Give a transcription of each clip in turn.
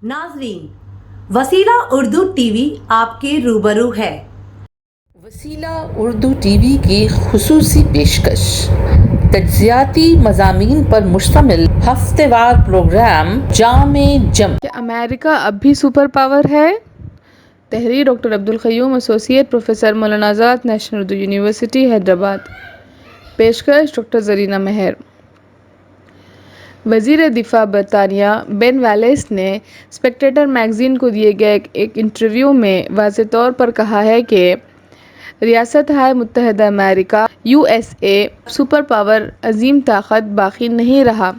ناظرین، وسیلہ Urdu T V آپ کے روبرو ہے۔ وسیلہ اردو ٹی وی کی خصوصی پیشکش، تجزیاتی مضامین پر مشتمل ہفتہ وار پروگرام جام جم۔ کیا امریکہ اب بھی سپر پاور ہے؟ تحریر ڈاکٹر عبدالقیوم، ایسوسی at professor, Maulana Azad national Urdu university Hyderabad. پیشکش ڈاکٹر زرینہ مہر۔ وزیر دفاع برطانیہ بین والیس نے اسپیکٹیٹر میگزین کو دیے گئے ایک انٹرویو میں واضح طور پر کہا ہے کہ ریاستہائے متحدہ امریکہ U S A super power عظیم طاقت باقی نہیں رہا۔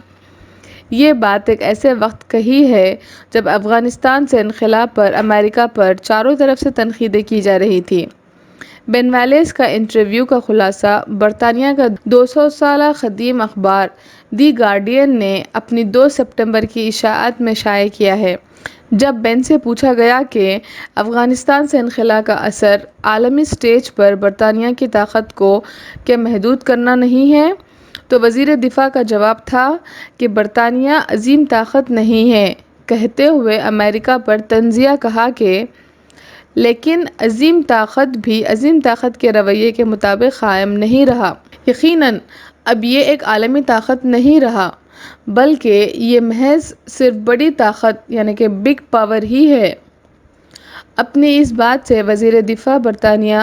یہ بات ایک ایسے وقت کہی ہے جب افغانستان سے انخلا پر امریکہ پر چاروں طرف سے تنقیدیں کی جا رہی تھیں۔ بین والیس کا انٹرویو کا خلاصہ برطانیہ کا 200 سالہ قدیم اخبار دی گارڈین نے اپنی 2 ستمبر کی اشاعت میں شائع کیا ہے۔ جب بین سے پوچھا گیا کہ افغانستان سے انخلا کا اثر عالمی سٹیج پر برطانیہ کی طاقت کو کیا محدود کرنا نہیں ہے، تو وزیر دفاع کا جواب تھا کہ برطانیہ عظیم طاقت نہیں ہے، کہتے ہوئے امریکہ پر طنزیہ کہا کہ لیکن عظیم طاقت بھی عظیم طاقت کے رویے کے مطابق قائم نہیں رہا۔ یقیناً اب یہ ایک عالمی طاقت نہیں رہا، بلکہ یہ محض صرف بڑی طاقت یعنی کہ بگ پاور ہی ہے۔ اپنی اس بات سے وزیر دفاع برطانیہ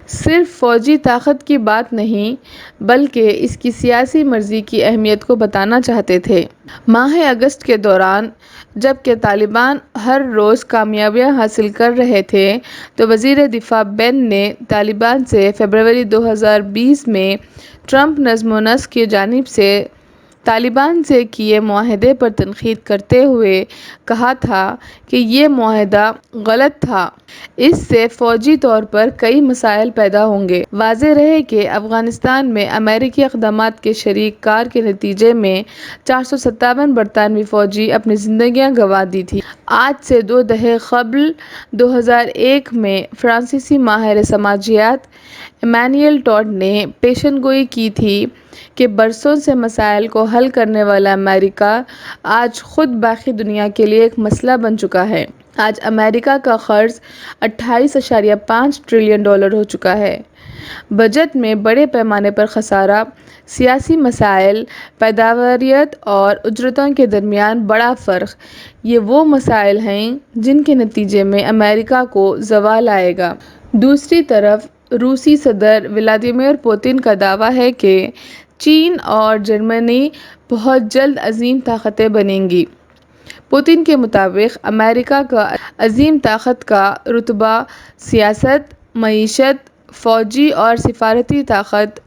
صرف فوجی طاقت کی بات نہیں بلکہ اس کی سیاسی مرضی کی اہمیت کو بتانا چاہتے تھے۔ ماہ اگست کے دوران جب کہ طالبان ہر روز کامیابیاں حاصل کر رہے تھے، تو وزیر دفاع بین نے طالبان سے فروری 2020 میں ٹرمپ نظم و نسق کی جانب سے طالبان سے کیے معاہدے پر تنقید کرتے ہوئے کہا تھا کہ یہ معاہدہ غلط تھا، اس سے فوجی طور پر کئی مسائل پیدا ہوں گے۔ واضح رہے کہ افغانستان میں امریکی اقدامات کے شریک کار کے نتیجے میں 457 برطانوی فوجی اپنی زندگیاں گنوا دی تھیں۔ آج سے 2 دہائیں قبل 2001 میں فرانسیسی ماہر سماجیات ایمانوئل ٹاڈ نے پیشن گوئی کی تھی کہ برسوں سے مسائل کو حل کرنے والا امریکہ آج خود باقی دنیا کے لیے ایک مسئلہ بن چکا ہے۔ آج امریکہ کا قرض 28.5 ٹریلین ڈالر ہو چکا ہے۔ بجٹ میں بڑے پیمانے پر خسارہ، سیاسی مسائل، پیداواریت اور اجرتوں کے درمیان بڑا فرق، یہ وہ مسائل ہیں جن کے نتیجے میں امریکہ کو زوال آئے گا۔ دوسری طرف روسی صدر ولادیمیر پوتن کا دعویٰ ہے کہ چین اور جرمنی بہت جلد عظیم طاقتیں بنیں گی۔ پوتن کے مطابق امریکہ کا عظیم طاقت کا رتبہ سیاست، معیشت، فوجی اور سفارتی طاقت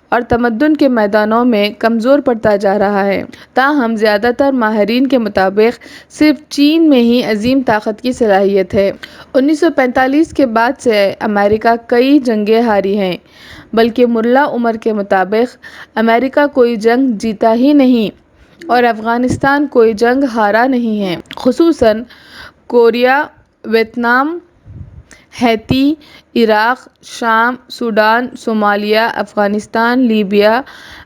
اور تمدن کے میدانوں میں کمزور پڑتا جا رہا ہے۔ تاہم زیادہ تر ماہرین کے مطابق صرف چین میں ہی عظیم طاقت کی صلاحیت ہے۔ 1945 کے بعد سے امریکہ کئی جنگیں ہاری ہے، بلکہ ملا عمر کے مطابق امریکہ کوئی جنگ جیتا ہی نہیں اور افغانستان کوئی جنگ ہارا نہیں ہے۔ خصوصاً کوریا، ویتنام، ہیتی، عراق، شام، سوڈان، صومالیہ، افغانستان، لیبیا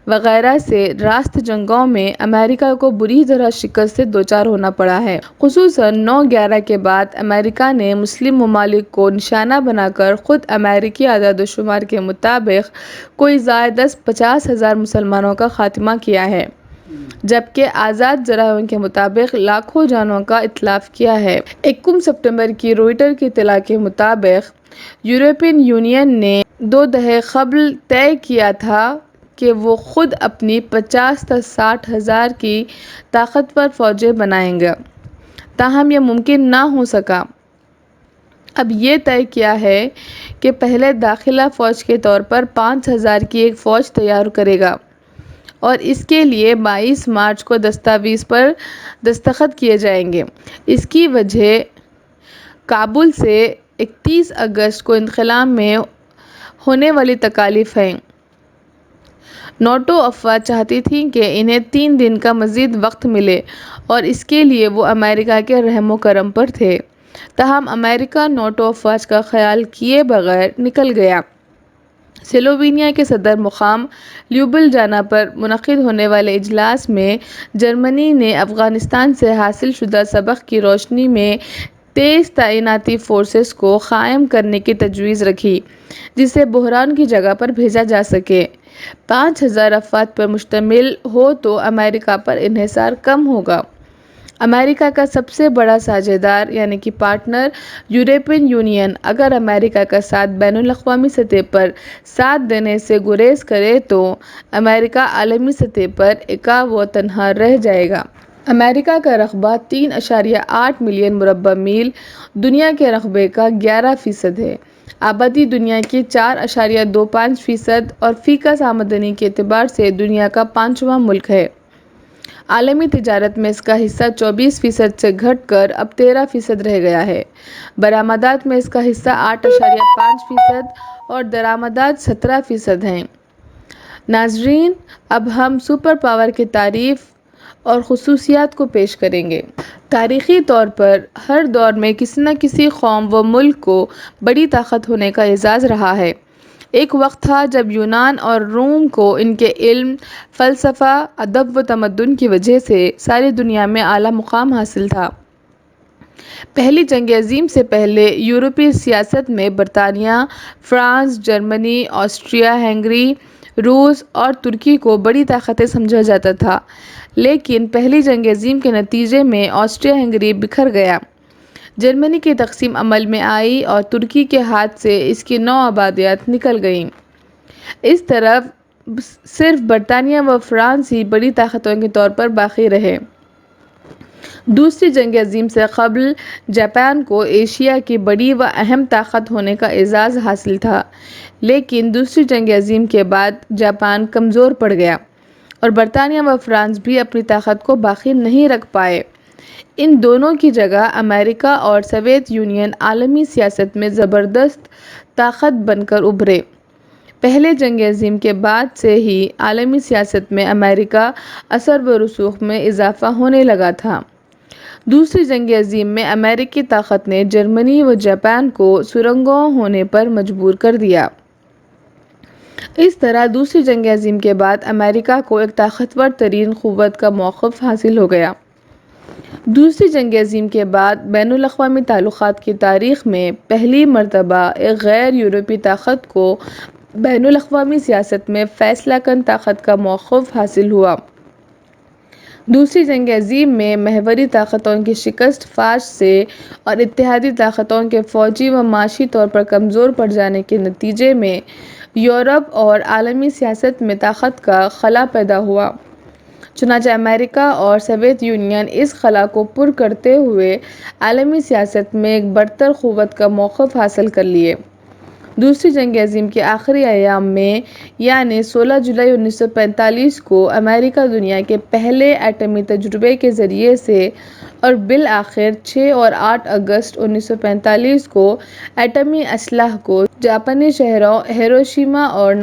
وغیرہ سے راست جنگوں میں امریکہ کو بری طرح شکست سے دوچار ہونا پڑا ہے۔ خصوصاً 9/11 کے بعد امریکہ نے مسلم ممالک کو نشانہ بنا کر خود امریکی اعداد و شمار کے مطابق کوئی زائد از 50,000 مسلمانوں کا خاتمہ کیا ہے، جبکہ آزاد ذرائع کے مطابق لاکھوں جانوں کا اتلاف کیا ہے۔ 21 ستمبر کی روئٹر کی اطلاع کے مطابق یورپین یونین نے 2 دہائیں قبل طے کیا تھا کہ وہ خود اپنی 50 تا 60 ہزار کی طاقتور فوجیں بنائے گا، تاہم یہ ممکن نہ ہو سکا۔ اب یہ طے کیا ہے کہ پہلے داخلہ فوج کے طور پر 5,000 کی ایک فوج تیار کرے گا اور اس کے لیے 22 مارچ کو دستاویز پر دستخط کیے جائیں گے۔ اس کی وجہ کابل سے 31 اگست کو انخلا میں ہونے والی تکالیف ہے۔ نیٹو افواج چاہتی تھی کہ انہیں 3 دن کا مزید وقت ملے اور اس کے لیے وہ امریکہ کے رحم و کرم پر تھے، تاہم امریکہ نیٹو افواج کا خیال کیے بغیر نکل گیا۔ سلووینیا کے صدر مقام لیوبلجانا پر منعقد ہونے والے اجلاس میں جرمنی نے افغانستان سے حاصل شدہ سبق کی روشنی میں تیز تعیناتی فورسز کو قائم کرنے کی تجویز رکھی جسے بحران کی جگہ پر بھیجا جا سکے۔ 5,000 افراد پر مشتمل ہو تو امریکہ پر انحصار کم ہوگا۔ امریکہ کا سب سے بڑا ساجھیدار یعنی کہ پارٹنر یورپین یونین اگر امریکہ کا ساتھ بین الاقوامی سطح پر ساتھ دینے سے گریز کرے تو امریکہ عالمی سطح پر ایکا و تنہا رہ جائے گا۔ امریکہ کا رقبہ 3.8 ملین مربع میل دنیا کے رقبے کا 11% ہے۔ آبادی دنیا کی 4.25% اور فی کس آمدنی کے اعتبار سے دنیا کا 5واں ملک ہے۔ عالمی تجارت میں اس کا حصہ 24% سے گھٹ کر اب 13% رہ گیا ہے۔ برآمدات میں اس کا حصہ 8.5% اور درآمدات 17% ہیں۔ ناظرین، اب ہم سپر پاور کی تعریف اور خصوصیات کو پیش کریں گے۔ تاریخی طور پر ہر دور میں کسی نہ کسی قوم و ملک کو بڑی طاقت ہونے کا اعزاز رہا ہے۔ ایک وقت تھا جب یونان اور روم کو ان کے علم، فلسفہ، ادب و تمدن کی وجہ سے ساری دنیا میں اعلیٰ مقام حاصل تھا۔ پہلی جنگ عظیم سے پہلے یورپی سیاست میں برطانیہ، فرانس، جرمنی، آسٹریا ہنگری، روس اور ترکی کو بڑی طاقتیں سمجھا جاتا تھا، لیکن پہلی جنگ عظیم کے نتیجے میں آسٹریا ہنگری بکھر گیا، جرمنی کی تقسیم عمل میں آئی اور ترکی کے ہاتھ سے اس کی 9 آبادیات نکل گئیں۔ اس طرح صرف برطانیہ و فرانس ہی بڑی طاقتوں کے طور پر باقی رہے۔ دوسری جنگ عظیم سے قبل جاپان کو ایشیا کی بڑی و اہم طاقت ہونے کا اعزاز حاصل تھا، لیکن دوسری جنگ عظیم کے بعد جاپان کمزور پڑ گیا اور برطانیہ و فرانس بھی اپنی طاقت کو باقی نہیں رکھ پائے۔ ان دونوں کی جگہ امریکہ اور سوویت یونین عالمی سیاست میں زبردست طاقت بن کر ابھرے۔ پہلے جنگ عظیم کے بعد سے ہی عالمی سیاست میں امریکہ اثر و رسوخ میں اضافہ ہونے لگا تھا۔ دوسری جنگ عظیم میں امریکی طاقت نے جرمنی و جاپان کو سرنگوں ہونے پر مجبور کر دیا۔ اس طرح دوسری جنگ عظیم کے بعد امریکہ کو ایک طاقتور ترین قوت کا موقف حاصل ہو گیا۔ دوسری جنگ عظیم کے بعد بین الاقوامی تعلقات کی تاریخ میں پہلی مرتبہ ایک غیر یورپی طاقت کو بین الاقوامی سیاست میں فیصلہ کن طاقت کا موقف حاصل ہوا۔ دوسری جنگ عظیم میں محوری طاقتوں کی شکست فاش سے اور اتحادی طاقتوں کے فوجی و معاشی طور پر کمزور پڑ جانے کے نتیجے میں یورپ اور عالمی سیاست میں طاقت کا خلا پیدا ہوا۔ چنانچہ امریکہ اور سوویت یونین اس خلا کو پر کرتے ہوئے عالمی سیاست میں ایک برتر قوت کا موقف حاصل کر لیے۔ دوسری جنگ عظیم کے آخری ایام میں یعنی 16 جولائی 1945 کو امریکہ دنیا کے پہلے ایٹمی تجربے کے ذریعے سے اور بالآخر 6 اور 8 اگست 1945 کو ایٹمی اسلحہ کو جاپانی شہروں ہیروشیما اور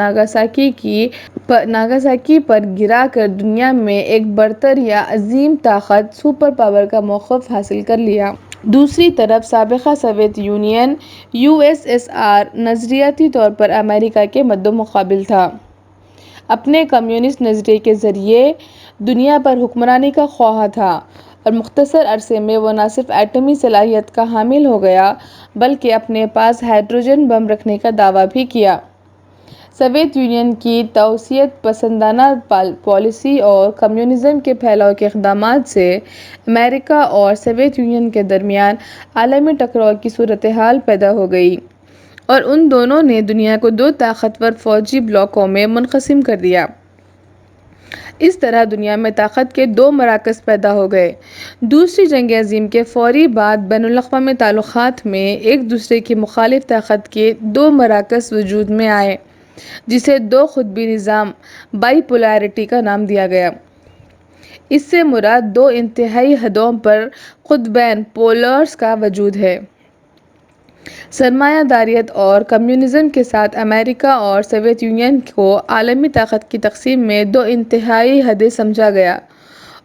ناگاساکی پر گرا کر دنیا میں ایک برتر یا عظیم طاقت سپر پاور کا موقف حاصل کر لیا۔ دوسری طرف سابقہ سوویت یونین USSR نظریاتی طور پر امریکہ کے مدمقابل تھا۔ اپنے کمیونسٹ نظریے کے ذریعے دنیا پر حکمرانی کا خواہاں تھا اور مختصر عرصے میں وہ نہ صرف ایٹمی صلاحیت کا حامل ہو گیا بلکہ اپنے پاس ہائیڈروجن بم رکھنے کا دعویٰ بھی کیا۔ سوویت یونین کی توسیع پسندانہ پالیسی اور کمیونزم کے پھیلاؤ کے اقدامات سے امریکہ اور سوویت یونین کے درمیان عالمی ٹکراؤ کی صورتحال پیدا ہو گئی اور ان دونوں نے دنیا کو 2 طاقتور فوجی بلاکوں میں منقسم کر دیا۔ اس طرح دنیا میں طاقت کے 2 مراکز پیدا ہو گئے۔ دوسری جنگ عظیم کے فوری بعد بین الاقوامی تعلقات میں ایک دوسرے کی مخالف طاقت کے 2 مراکز وجود میں آئے جسے 2 قطبی نظام بائی پولیرٹی کا نام دیا گیا۔ اس سے مراد 2 انتہائی حدوں پر قطبین پولرز کا وجود ہے۔ سرمایہ داریت اور کمیونزم کے ساتھ امریکہ اور سوویت یونین کو عالمی طاقت کی تقسیم میں 2 انتہائی حدیں سمجھا گیا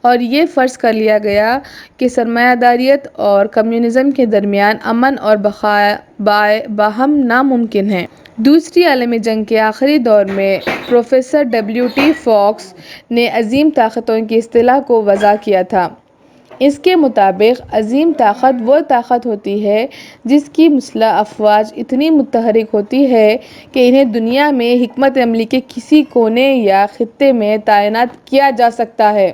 اور یہ فرض کر لیا گیا کہ سرمایہ داریت اور کمیونزم کے درمیان امن اور بقا باہم ناممکن ہے۔ دوسری عالمی جنگ کے آخری دور میں پروفیسر W.T. فاکس نے عظیم طاقتوں کی اصطلاح کو وضع کیا تھا۔ اس کے مطابق عظیم طاقت وہ طاقت ہوتی ہے جس کی مسلح افواج اتنی متحرک ہوتی ہے کہ انہیں دنیا میں حکمت عملی کے کسی کونے یا خطے میں تعینات کیا جا سکتا ہے،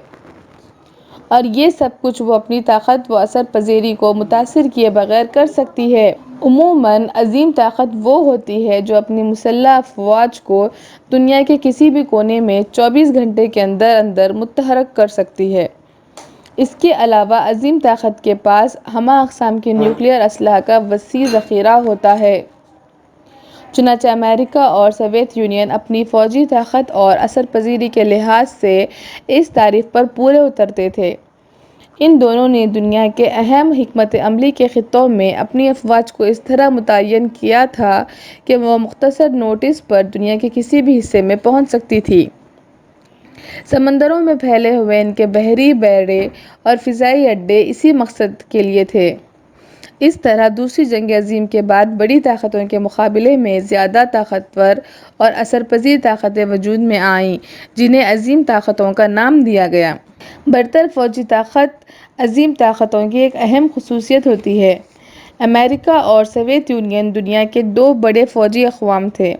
اور یہ سب کچھ وہ اپنی طاقت و اثر پذیری کو متاثر کیے بغیر کر سکتی ہے۔ عموماً عظیم طاقت وہ ہوتی ہے جو اپنی مسلح افواج کو دنیا کے کسی بھی کونے میں 24 گھنٹے کے اندر اندر متحرک کر سکتی ہے۔ اس کے علاوہ عظیم طاقت کے پاس ہمہ اقسام کے نیوکلیئر اسلحہ کا وسیع ذخیرہ ہوتا ہے۔ چنانچہ امریکہ اور سوویت یونین اپنی فوجی طاقت اور اثر پذیری کے لحاظ سے اس تعریف پر پورے اترتے تھے۔ ان دونوں نے دنیا کے اہم حکمت عملی کے خطوں میں اپنی افواج کو اس طرح متعین کیا تھا کہ وہ مختصر نوٹس پر دنیا کے کسی بھی حصے میں پہنچ سکتی تھیں۔ سمندروں میں پھیلے ہوئے ان کے بحری بیڑے اور فضائی اڈے اسی مقصد کے لیے تھے۔ اس طرح دوسری جنگ عظیم کے بعد بڑی طاقتوں کے مقابلے میں زیادہ طاقتور اور اثر پذیر طاقتیں وجود میں آئیں جنہیں عظیم طاقتوں کا نام دیا گیا۔ برتر فوجی طاقت عظیم طاقتوں کی ایک اہم خصوصیت ہوتی ہے۔ امریکہ اور سوویت یونین دنیا کے دو بڑے فوجی اقوام تھے۔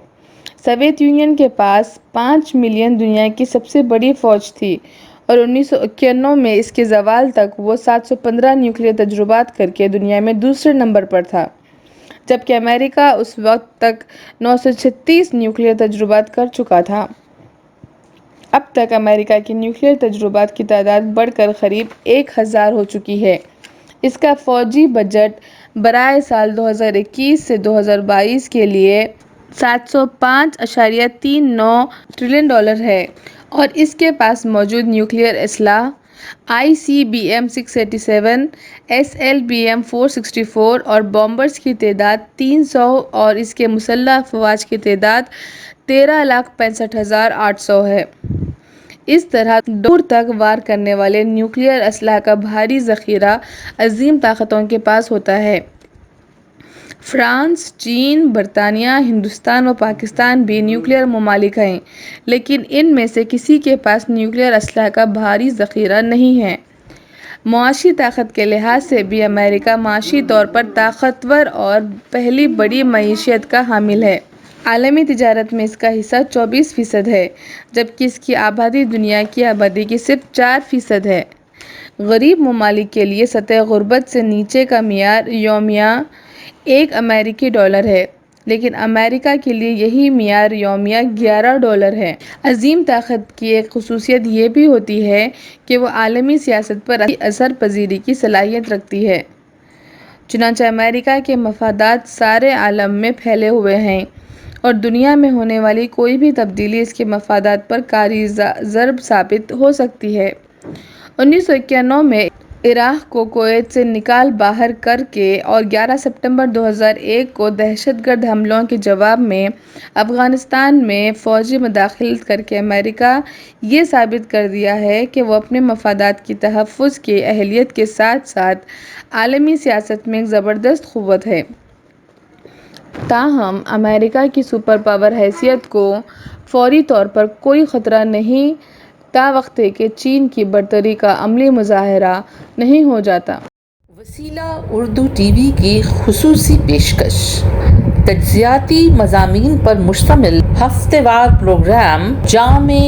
سوویت یونین کے پاس 5 ملین دنیا کی سب سے بڑی فوج تھی اور 1991 میں اس کے زوال تک وہ 715 نیوکلیئر تجربات کر کے دنیا میں دوسرے نمبر پر تھا، جبکہ امریکہ اس وقت تک 936 نیوکلیئر تجربات کر چکا تھا۔ اب تک امریکہ کے نیوکلیئر تجربات کی تعداد بڑھ کر قریب 1000 ہو چکی ہے۔ اس کا فوجی بجٹ برائے سال 2021 سے 2022 کے لیے $705.39 ٹریلین ہے اور اس کے پاس موجود نیوکلیئر اسلحہ ICBM 687، SLBM 464 اور بامبرز کی تعداد 300 اور اس کے مسلح افواج کی تعداد 13,65,800 ہے۔ اس طرح دور تک وار کرنے والے نیوکلیئر اسلحہ کا بھاری ذخیرہ عظیم طاقتوں کے پاس ہوتا ہے۔ فرانس، چین، برطانیہ، ہندوستان و پاکستان بھی نیوکلیئر ممالک ہیں، لیکن ان میں سے کسی کے پاس نیوکلیئر اسلحہ کا بھاری ذخیرہ نہیں ہے۔ معاشی طاقت کے لحاظ سے بھی امریکہ معاشی طور پر طاقتور اور پہلی بڑی معیشت کا حامل ہے۔ عالمی تجارت میں اس کا حصہ 24% ہے، جبکہ اس کی آبادی دنیا کی آبادی کی صرف 4% ہے۔ غریب ممالک کے لیے سطح غربت سے نیچے کا معیار یومیہ $1 امریکی ہے، لیکن امریکہ کے لیے یہی معیار یومیہ $11 ہے۔ عظیم طاقت کی ایک خصوصیت یہ بھی ہوتی ہے کہ وہ عالمی سیاست پر اثر پذیری کی صلاحیت رکھتی ہے۔ چنانچہ امریکہ کے مفادات سارے عالم میں پھیلے ہوئے ہیں اور دنیا میں ہونے والی کوئی بھی تبدیلی اس کے مفادات پر کاری ضرب ثابت ہو سکتی ہے۔ 1991 میں عراق کو کویت سے نکال باہر کر کے اور 11 ستمبر 2001 کو دہشت گرد حملوں کے جواب میں افغانستان میں فوجی مداخلت کر کے امریکہ یہ ثابت کر دیا ہے کہ وہ اپنے مفادات کی تحفظ کی اہلیت کے ساتھ ساتھ عالمی سیاست میں ایک زبردست قوت ہے۔ تاہم امریکہ کی سپر پاور حیثیت کو فوری طور پر کوئی خطرہ نہیں تاوقتے کہ چین کی برتری کا عملی مظاہرہ نہیں ہو جاتا۔ وسیلہ اردو ٹی وی کی خصوصی پیشکش، تجزیاتی مضامین پر مشتمل ہفتہ وار پروگرام جامع